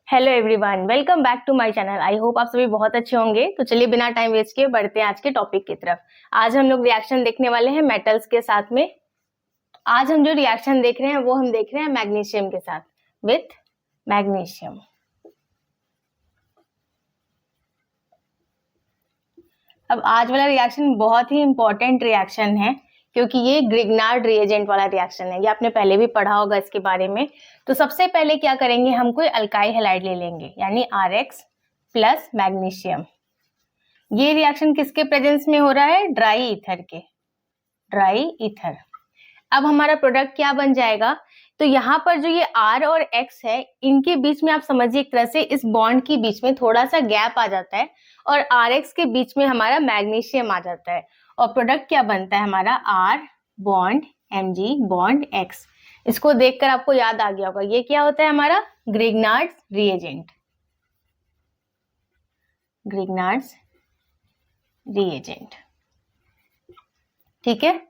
Hello everyone, welcome back to my channel. I hope आप सभी बहुत अच्छे होंगे। तो चलिए बिना टाइम वेस्ट किए बढ़ते हैं आज के टॉपिक की तरफ। आज हम लोग रिएक्शन देखने वाले हैं मेटल्स के साथ में। आज हम जो रिएक्शन देख रहे हैं वो हम देख रहे हैं मैग्नीशियम के साथ, विथ मैग्नीशियम। अब आज वाला रिएक्शन बहुत ही इंपॉर्टेंट रिएक्शन है क्योंकि ये ग्रिग्नार्ड रिएजेंट वाला रिएक्शन है। ये आपने पहले भी पढ़ा होगा इसके बारे में। तो सबसे पहले क्या करेंगे, हम कोई अल्काइल हैलाइड ले लेंगे, यानी RX प्लस मैग्नीशियम। ये रिएक्शन किसके प्रेजेंस में हो रहा है? ड्राई ईथर के, ड्राई ईथर। अब हमारा प्रोडक्ट क्या बन जाएगा? तो यहाँ पर जो ये R और X है, इनके बीच में आप समझिए एक तरह से इस बॉन्ड के बीच में थोड़ा सा गैप आ जाता है और RX के बीच में हमारा मैग्नीशियम आ जाता है और प्रोडक्ट क्या बनता है हमारा? R bond Mg bond X। इसको देखकर आपको याद आ गया होगा, ये क्या होता है हमारा? Grignard's reagent, Grignard's reagent. ठीक है।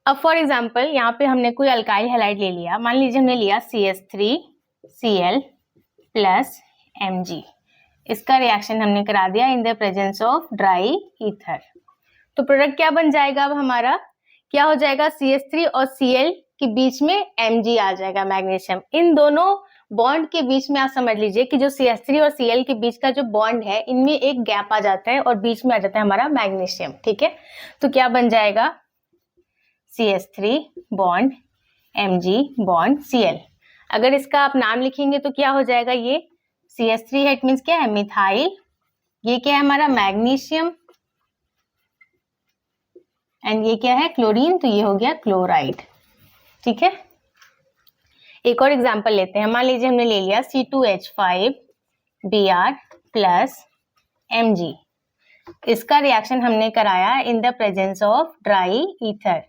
अब फॉर एग्जाम्पल यहाँ पे हमने कोई अल्काइल हैलाइड ले लिया, मान लीजिए हमने लिया CH3Cl प्लस Mg। इसका रिएक्शन हमने करा दिया in the presence of dry ether. तो प्रोडक्ट क्या बन जाएगा? अब हमारा क्या हो जाएगा? CH3 और Cl के बीच में Mg आ जाएगा, मैग्नीशियम। इन दोनों बॉन्ड के बीच में आप समझ लीजिए कि जो CH3 और Cl के बीच का जो बॉन्ड है, इनमें एक गैप आ जाता है और बीच में आ जाता है हमारा मैग्नीशियम। ठीक है। तो क्या बन जाएगा? CH3 bond Mg bond Cl। अगर इसका आप नाम लिखेंगे तो क्या हो जाएगा? ये CH3 है, इट मीन्स क्या है? मिथाइल। ये क्या है हमारा? मैग्नीशियम। एंड ये क्या है? क्लोरीन। तो ये हो गया क्लोराइड। ठीक है। एक और एग्जांपल लेते हैं। मान लीजिए हमने ले लिया C2H5Br प्लस Mg। इसका रिएक्शन हमने कराया in the presence of dry ether.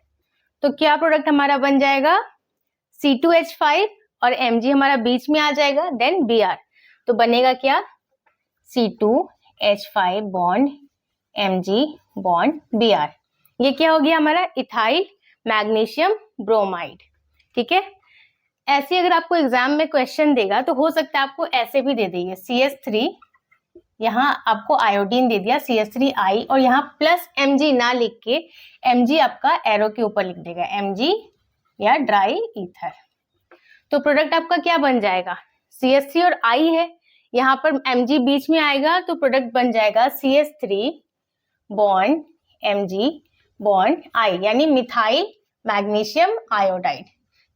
तो क्या प्रोडक्ट हमारा बन जाएगा? C2H5 और Mg हमारा बीच में आ जाएगा, देन Br। तो बनेगा क्या? C2H5 bond Mg bond Br। ये क्या हो गया हमारा? Ethyl magnesium bromide. ठीक है। ऐसे अगर आपको एग्जाम में क्वेश्चन देगा तो हो सकता है आपको ऐसे भी दे देंगे, CH3, यहाँ आपको आयोडीन दे दिया CH3I और यहाँ प्लस Mg ना लिख के Mg आपका एरो के ऊपर लिख देगा, Mg या ड्राई ईथर। तो प्रोडक्ट आपका क्या बन जाएगा? CH3 और I है, यहाँ पर Mg बीच में आएगा तो प्रोडक्ट बन जाएगा CH3 bond Mg bond I, यानी मिथाइल मैग्नीशियम आयोडाइड।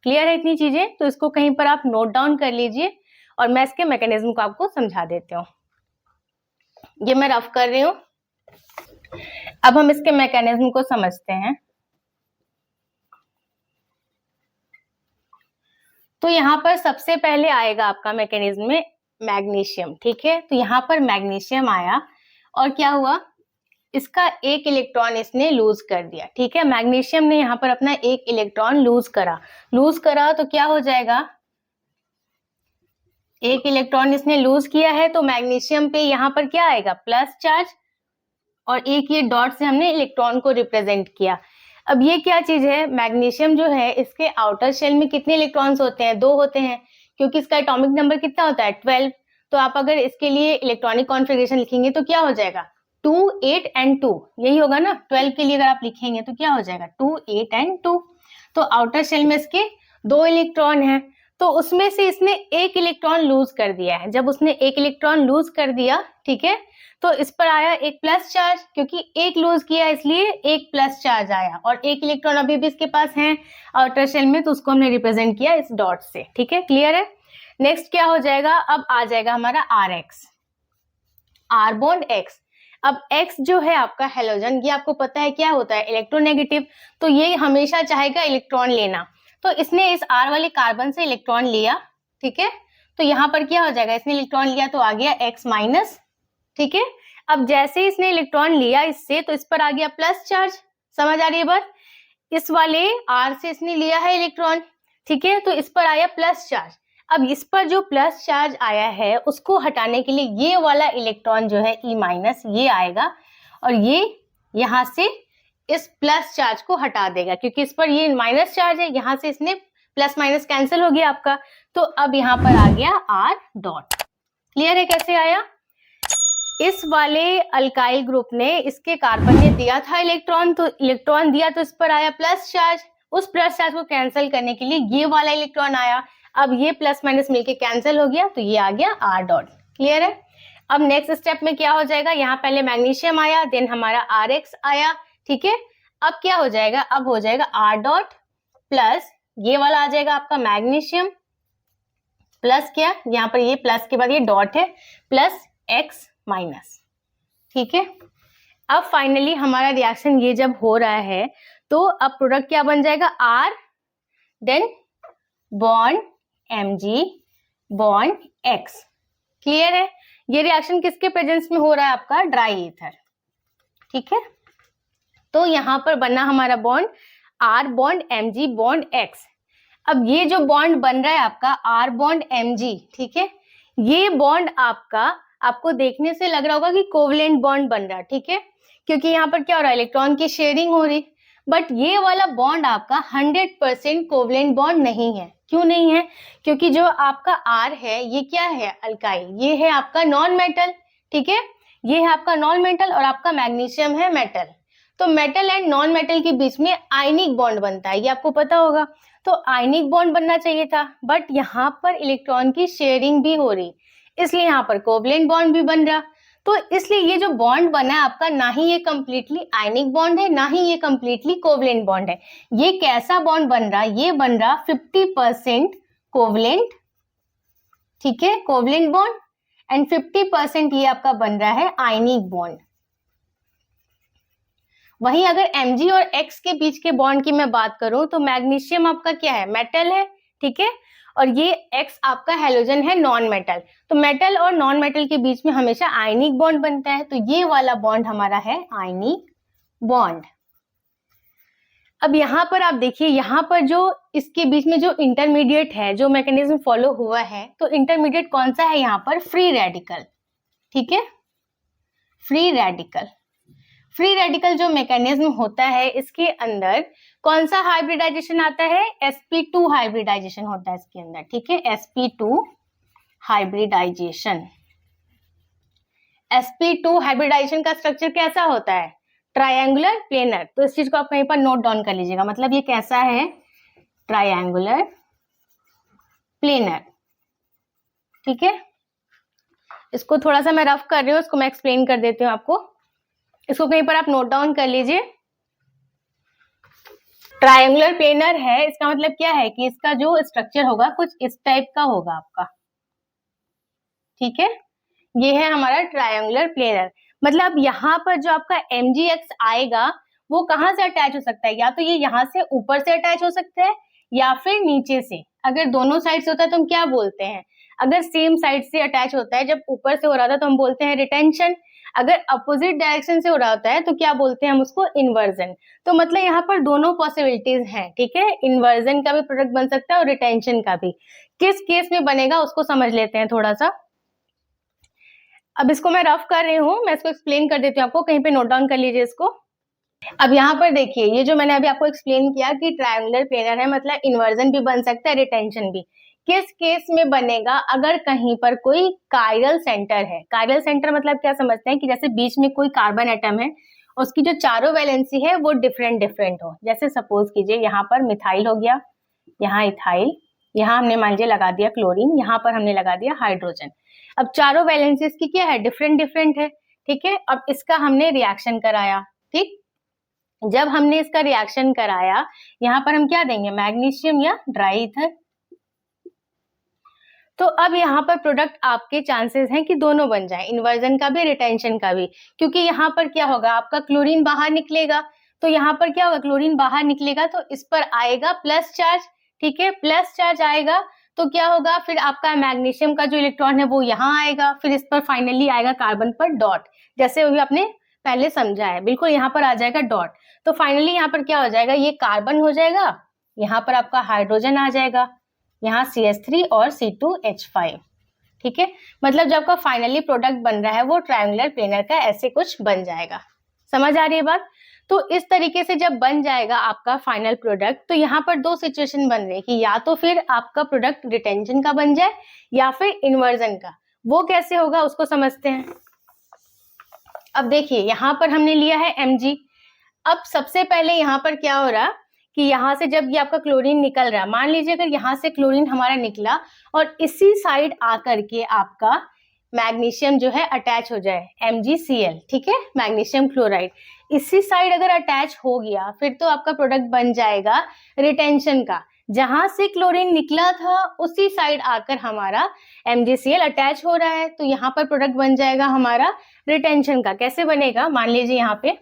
क्लियर है इतनी चीजें? तो इसको कहीं पर आप नोट डाउन कर लीजिए और मैं इसके मैकेनिज्म को आपको समझा देती हूँ। ये मैं रफ कर रही हूं। अब हम इसके मैकेनिज्म को समझते हैं। तो यहाँ पर सबसे पहले आएगा आपका मैकेनिज्म में मैग्नीशियम। ठीक है। तो यहाँ पर मैग्नीशियम आया और क्या हुआ? इसका एक इलेक्ट्रॉन इसने लूज कर दिया। ठीक है। मैग्नीशियम ने यहाँ पर अपना एक इलेक्ट्रॉन लूज करा तो क्या हो जाएगा? एक इलेक्ट्रॉन इसने लूज किया है तो मैग्नीशियम पे यहाँ पर क्या आएगा? Plus charge. और एक ये डॉट से हमने इलेक्ट्रॉन को रिप्रेजेंट किया। अब ये क्या चीज है? मैग्नीशियम जो है, इसके आउटर शेल में कितने इलेक्ट्रॉन्स होते हैं? 2 होते हैं, क्योंकि इसका एटॉमिक नंबर कितना होता है? 12। तो आप अगर इसके लिए इलेक्ट्रॉनिक कॉन्फ़िगरेशन लिखेंगे तो क्या हो जाएगा? 2, 8 एंड 2, यही होगा ना। 12 के लिए अगर आप लिखेंगे तो क्या हो जाएगा? 2, 8 एंड 2। तो आउटर शेल में इसके 2 इलेक्ट्रॉन है, तो उसमें से इसने एक इलेक्ट्रॉन लूज कर दिया है। जब उसने एक इलेक्ट्रॉन लूज कर दिया, ठीक है, तो इस पर आया एक प्लस चार्ज, क्योंकि एक लूज किया इसलिए एक प्लस चार्ज आया, और एक इलेक्ट्रॉन अभी भी इसके पास है आउटर शेल में, तो उसको हमने रिप्रेजेंट किया इस डॉट से। ठीक है, क्लियर है। नेक्स्ट क्या हो जाएगा? अब आ जाएगा हमारा RX, R बॉन्ड X। अब X जो है आपका हेलोजन, ये आपको पता है क्या होता है? इलेक्ट्रोनेगेटिव। तो ये हमेशा चाहेगा इलेक्ट्रॉन लेना, तो इसने इस R वाले कार्बन से इलेक्ट्रॉन लिया। ठीक है। तो यहाँ पर क्या हो जाएगा? इसने इलेक्ट्रॉन लिया तो आ गया X माइनस। ठीक है। अब जैसे ही इसने इलेक्ट्रॉन लिया इससे, तो इस पर आ गया प्लस चार्ज। समझ आ रही है बात? इस वाले R से इसने लिया है इलेक्ट्रॉन, ठीक है, तो इस पर आया प्लस चार्ज। अब इस पर जो प्लस चार्ज आया है उसको हटाने के लिए ये वाला इलेक्ट्रॉन जो है E माइनस, ये आएगा और ये यहाँ से इस प्लस चार्ज को हटा देगा, क्योंकि इस पर ये माइनस चार्ज है, यहाँ से इसने प्लस माइनस कैंसिल हो गया आपका। तो अब यहाँ पर आ गया R डॉट। क्लियर है कैसे आया? इस वाले अल्काइल ग्रुप ने, इसके कार्बन ने दिया था इलेक्ट्रॉन, तो इलेक्ट्रॉन दिया तो इस पर आया प्लस चार्ज, उस प्लस चार्ज को कैंसिल करने के लिए ये वाला इलेक्ट्रॉन आया, अब ये प्लस माइनस मिलके कैंसिल हो गया, तो ये आ गया आर डॉट। क्लियर है? अब नेक्स्ट स्टेप में क्या हो जाएगा, यहाँ पहले मैग्नीशियम आया, देन हमारा आर एक्स आया, ठीक है। अब क्या हो जाएगा, अब हो जाएगा आर डॉट प्लस ये वाला आ जाएगा आपका मैग्नीशियम प्लस क्या, यहाँ पर ये प्लस के बाद ये डॉट है, प्लस एक्स माइनस, ठीक है। अब फाइनली हमारा रिएक्शन ये जब हो रहा है तो अब प्रोडक्ट क्या बन जाएगा, R then bond Mg bond X। Clear है? ये रिएक्शन किसके प्रेजेंस में हो रहा है, आपका ड्राई ईथर, ठीक है। तो यहाँ पर बना हमारा bond R bond Mg bond X। अब ये जो बॉन्ड बन रहा है आपका R बॉन्ड Mg, ठीक है, ये बॉन्ड आपको देखने से लग रहा होगा कि कोवलेंट बॉन्ड बन रहा है, ठीक है, क्योंकि यहाँ पर क्या हो रहा है, इलेक्ट्रॉन की शेयरिंग हो रही, बट ये वाला बॉन्ड आपका 100% कोवलेंट बॉन्ड नहीं है। क्यों नहीं है? क्योंकि जो आपका R है ये क्या है, अल्काइल, ये है आपका नॉन मेटल, ठीक है, ये है आपका नॉन मेटल और आपका मैग्नीशियम है मेटल। तो मेटल एंड नॉन मेटल के बीच में आयनिक बॉन्ड बनता है, ये आपको पता होगा। तो आयनिक बॉन्ड बनना चाहिए था, बट यहाँ पर इलेक्ट्रॉन की शेयरिंग भी हो रही, इसलिए यहाँ पर कोवलेंट बॉन्ड भी बन रहा। तो इसलिए ये जो बॉन्ड बना है आपका, ना ही ये कंप्लीटली आयनिक बॉन्ड है, ना ही ये कंप्लीटली कोवलेंट बॉन्ड है। ये कैसा बॉन्ड बन रहा, ये बन रहा 50% कोवलेंट, ठीक है, कोवलेंट बॉन्ड, एंड 50% ये आपका बन रहा है आयनिक बॉन्ड। वहीं अगर Mg और X के बीच के बॉन्ड की मैं बात करूं तो मैग्नीशियम आपका क्या है, मेटल है, ठीक है, और ये X आपका हैलोजन है, नॉन मेटल। तो मेटल और नॉन मेटल के बीच में हमेशा आयनिक बॉन्ड बनता है, तो ये वाला बॉन्ड हमारा है आयनिक बॉन्ड। अब यहाँ पर आप देखिए, यहाँ पर जो इसके बीच में जो इंटरमीडिएट है, जो मैकेनिज्म फॉलो हुआ है, तो इंटरमीडिएट कौन सा है यहाँ पर, फ्री रेडिकल, ठीक है, फ्री रेडिकल। फ्री रेडिकल जो मैकेनिज्म होता है, इसके अंदर कौन सा हाइब्रिडाइजेशन आता है, sp2 हाइब्रिडाइजेशन होता है इसके अंदर, ठीक है, sp2 हाइब्रिडाइजेशन। sp2 हाइब्रिडाइजेशन का स्ट्रक्चर कैसा होता है, ट्रायंगुलर प्लेनर। तो इस चीज को आप कहीं पर नोट डाउन कर लीजिएगा, मतलब ये कैसा है, ट्रायंगुलर प्लेनर, ठीक है। इसको थोड़ा सा मैं रफ कर रही हूँ, इसको मैं एक्सप्लेन कर देती हूँ आपको, इसको कहीं पर आप नोट डाउन कर लीजिए। ट्रायंगुलर प्लेनर है, इसका मतलब क्या है कि इसका जो स्ट्रक्चर होगा कुछ इस टाइप का होगा आपका, ठीक है, ये है हमारा ट्रायंगुलर प्लेनर। मतलब यहाँ पर जो आपका MgX आएगा वो कहाँ से अटैच हो सकता है, या तो ये यहाँ से ऊपर से अटैच हो सकता है या फिर नीचे से। अगर दोनों साइड से होता है तो हम क्या बोलते हैं, अगर सेम साइड से अटैच होता है, जब ऊपर से हो रहा था तो हम बोलते हैं रिटेंशन, अगर अपोजिट डायरेक्शन से हो रहा होता है तो क्या बोलते हैं हम उसको, इन्वर्जन। तो मतलब यहाँ पर दोनों पॉसिबिलिटीज हैं, ठीक है, इन्वर्जन का भी प्रोडक्ट बन सकता है और रिटेंशन का भी। किस केस में बनेगा उसको समझ लेते हैं थोड़ा सा। अब इसको मैं रफ कर रही हूँ, मैं इसको एक्सप्लेन कर देती हूँ आपको, कहीं पे नोट डाउन कर लीजिए इसको। अब यहाँ पर देखिए, ये जो मैंने अभी आपको एक्सप्लेन किया कि ट्रायंगुलर प्लेनर है, मतलब इन्वर्जन भी बन सकता है, रिटेंशन भी। किस केस में बनेगा, अगर कहीं पर कोई कायरल सेंटर है। कायरल सेंटर मतलब क्या समझते हैं कि जैसे बीच में कोई कार्बन एटम है, उसकी जो चारों वैलेंसी है वो डिफरेंट डिफरेंट हो। जैसे सपोज कीजिए यहाँ पर मिथाइल हो गया, यहाँ इथाइल, यहाँ हमने मान लीजिए लगा दिया क्लोरीन, यहाँ पर हमने लगा दिया हाइड्रोजन। अब चारों वैलेंसीज की क्या है, डिफरेंट डिफरेंट है, ठीक है। अब इसका हमने रिएक्शन कराया, ठीक, जब हमने इसका रिएक्शन कराया, यहाँ पर हम क्या देंगे, मैग्नीशियम या ड्राई ईथर। तो अब यहाँ पर प्रोडक्ट आपके चांसेस हैं कि दोनों बन जाए, इन्वर्जन का भी, रिटेंशन का भी, क्योंकि यहाँ पर क्या होगा, आपका क्लोरीन बाहर निकलेगा, तो यहाँ पर क्या होगा, क्लोरीन बाहर निकलेगा तो इस पर आएगा प्लस चार्ज, ठीक है, प्लस चार्ज आएगा तो क्या होगा, फिर आपका मैग्नीशियम का जो इलेक्ट्रॉन है वो यहाँ आएगा, फिर इस पर फाइनली आएगा कार्बन पर डॉट, जैसे अभी आपने पहले समझा है, बिल्कुल यहाँ पर आ जाएगा डॉट। तो फाइनली यहाँ पर क्या हो जाएगा, ये कार्बन हो जाएगा, यहाँ पर आपका हाइड्रोजन आ जाएगा, यहाँ CH3 और C2H5, ठीक है। मतलब जब आपका फाइनली प्रोडक्ट बन रहा है वो ट्रायंगुलर प्लेनर का ऐसे कुछ बन जाएगा। समझ आ रही है बात? तो इस तरीके से जब बन जाएगा आपका फाइनल प्रोडक्ट, तो यहाँ पर दो सिचुएशन बन रही है कि या तो फिर आपका प्रोडक्ट रिटेंशन का बन जाए या फिर इन्वर्जन का। वो कैसे होगा उसको समझते हैं। अब देखिए यहाँ पर हमने लिया है Mg। अब सबसे पहले यहाँ पर क्या हो रहा कि यहाँ से जब ये आपका क्लोरीन निकल रहा है, मान लीजिए अगर यहाँ से क्लोरीन हमारा निकला और इसी साइड आकर के आपका मैग्नीशियम जो है अटैच हो जाए, MgCl, ठीक है, मैग्नीशियम क्लोराइड इसी साइड अगर अटैच हो गया फिर तो आपका प्रोडक्ट बन जाएगा रिटेंशन का। जहां से क्लोरीन निकला था उसी साइड आकर हमारा MgCl अटैच हो रहा है, तो यहाँ पर प्रोडक्ट बन जाएगा हमारा रिटेंशन का। कैसे बनेगा, मान लीजिए यहाँ पे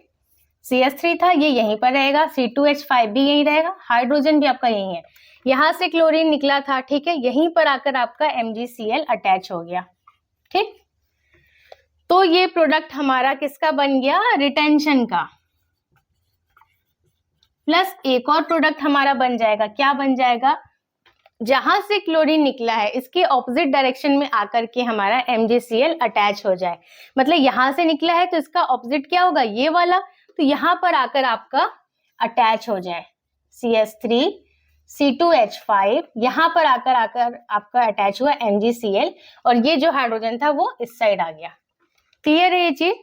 CH3 था, ये यहीं पर रहेगा, C2H5 भी यहीं रहेगा, हाइड्रोजन भी आपका यहीं है, यहाँ से क्लोरीन निकला था, ठीक है, यहीं पर आकर आपका MgCl अटैच हो गया, ठीक। तो ये प्रोडक्ट हमारा किसका बन गया, रिटेंशन का। प्लस एक और प्रोडक्ट हमारा बन जाएगा, क्या बन जाएगा, जहां से क्लोरीन निकला है इसके ऑपोजिट डायरेक्शन में आकर के हमारा MgCl अटैच हो जाए। मतलब यहां से निकला है तो इसका ऑपोजिट क्या होगा, ये वाला, तो यहां पर आकर आपका अटैच हो जाए CH3 C2H5, यहां पर आकर आपका अटैच हुआ MgCl और ये जो हाइड्रोजन था वो इस साइड आ गया। क्लियर है ये चीज।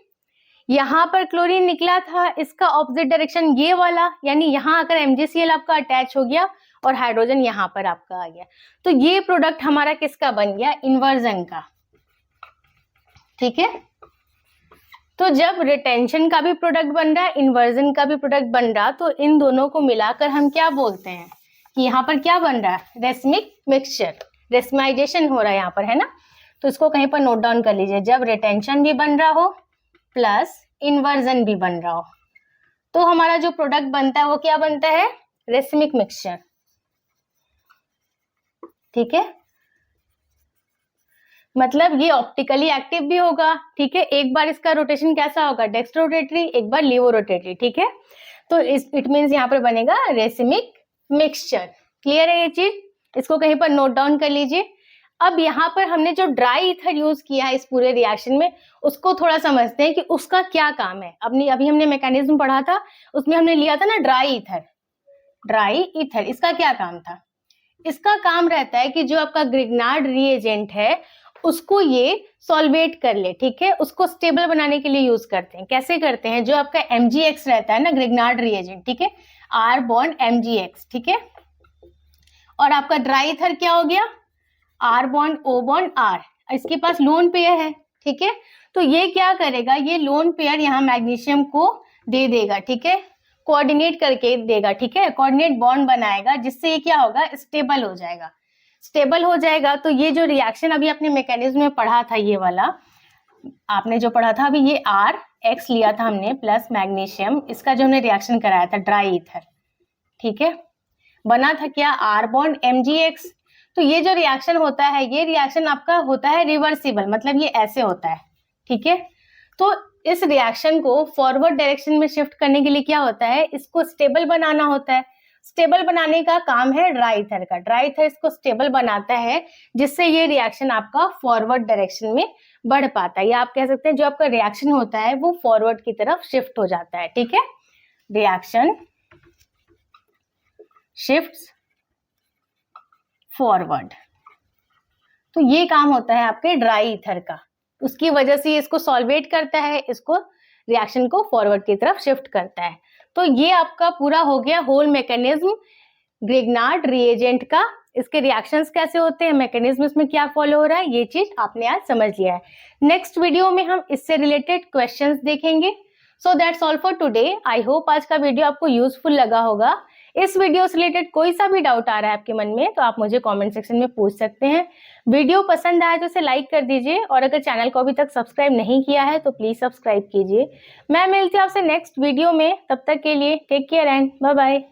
यहाँ पर क्लोरीन निकला था, इसका ऑपोजिट डायरेक्शन ये वाला, यानी यहाँ आकर MgCl आपका अटैच हो गया और हाइड्रोजन यहाँ पर आपका आ गया। तो ये प्रोडक्ट हमारा किसका बन गया, इन्वर्जन का, ठीक है। तो जब रिटेंशन का भी प्रोडक्ट बन रहा है, इन्वर्जन का भी प्रोडक्ट बन रहा, तो इन दोनों को मिलाकर हम क्या बोलते हैं कि यहाँ पर क्या बन रहा है, रेसमिक मिक्सचर, रेसमाइजेशन हो रहा है यहाँ पर, है ना। तो इसको कहीं पर नोट डाउन कर लीजिए, जब रिटेंशन भी बन रहा हो प्लस इन्वर्जन भी बन रहा हो तो हमारा जो प्रोडक्ट बनता है वो क्या बनता है, रेसमिक मिक्सचर, ठीक है। मतलब ये ऑप्टिकली एक्टिव भी होगा, ठीक है, एक बार इसका रोटेशन कैसा होगा, डेक्स्ट्रो रोटेटरी, एक बार लीवो रोटेटरी, ठीक है। तो इट मीन्स यहाँ पर बनेगा रेसमिक मिक्सचर। क्लियर है ये चीज, इसको कहीं पर नोट डाउन कर लीजिए। अब यहाँ पर हमने जो ड्राई ईथर यूज किया है इस पूरे रिएक्शन में, उसको थोड़ा समझते हैं कि उसका क्या काम है। अभी हमने मैकेनिज्म पढ़ा था, उसमें हमने लिया था ना ड्राई ईथर, इसका क्या काम था, इसका काम रहता है कि जो आपका ग्रिग्नार्ड रिएजेंट है उसको ये सॉल्वेट कर ले, ठीक है, उसको स्टेबल बनाने के लिए यूज करते हैं। कैसे करते हैं, जो आपका MgX रहता है ना ग्रिग्नार्ड रिएजेंट, ठीक है, R बॉन्ड MgX, ठीक है, और आपका ड्राई ईथर क्या हो गया, R bond O bond R, इसके पास लोन पेयर है, ठीक है। तो ये क्या करेगा, ये लोन पेयर यहाँ मैग्नीशियम को दे देगा, ठीक है, कोऑर्डिनेट करके देगा, ठीक है, कोऑर्डिनेट बॉन्ड बनाएगा जिससे ये क्या होगा, स्टेबल हो जाएगा। स्टेबल हो जाएगा तो ये जो रिएक्शन अभी अपने मैकेनिज्म में पढ़ा था, ये वाला आपने जो पढ़ा था अभी, ये RX लिया था हमने प्लस मैग्नीशियम, इसका जो हमने रिएक्शन कराया था ड्राई ईथर, ठीक है, बना था क्या, R बॉन्ड MgX। तो ये जो रिएक्शन होता है, ये रिएक्शन आपका होता है रिवर्सिबल, मतलब ये ऐसे होता है, ठीक है। तो इस रिएक्शन को फॉरवर्ड डायरेक्शन में शिफ्ट करने के लिए क्या होता है, इसको स्टेबल बनाना होता है। स्टेबल बनाने का काम है ड्राई ईथर का, ड्राई ईथर इसको स्टेबल बनाता है जिससे ये रिएक्शन आपका फॉरवर्ड डायरेक्शन में बढ़ पाता है, या आप कह सकते हैं जो आपका रिएक्शन होता है वो फॉरवर्ड की तरफ शिफ्ट हो जाता है, ठीक है। रिएक्शन शिफ्ट्स फॉरवर्ड, तो ये काम होता है आपके ड्राई ईथर का, उसकी वजह से इसको सॉल्वेट करता है, इसको रिएक्शन को फॉरवर्ड की तरफ शिफ्ट करता है। तो ये आपका पूरा हो गया होल मैकेनिज्म ग्रिग्नार्ड रिएजेंट का। इसके रिएक्शंस कैसे होते हैं, मैकेनिज्म इसमें क्या फॉलो हो रहा है, ये चीज आपने आज समझ लिया है। नेक्स्ट वीडियो में हम इससे रिलेटेड क्वेश्चंस देखेंगे। So that's all for today. I hope आज का वीडियो आपको यूजफुल लगा होगा। इस वीडियो से रिलेटेड कोई सा भी डाउट आ रहा है आपके मन में तो आप मुझे कमेंट सेक्शन में पूछ सकते हैं। वीडियो पसंद आया तो इसे लाइक कर दीजिए और अगर चैनल को अभी तक सब्सक्राइब नहीं किया है तो प्लीज सब्सक्राइब कीजिए। मैं मिलती हूँ आपसे नेक्स्ट वीडियो में, तब तक के लिए take care and bye bye.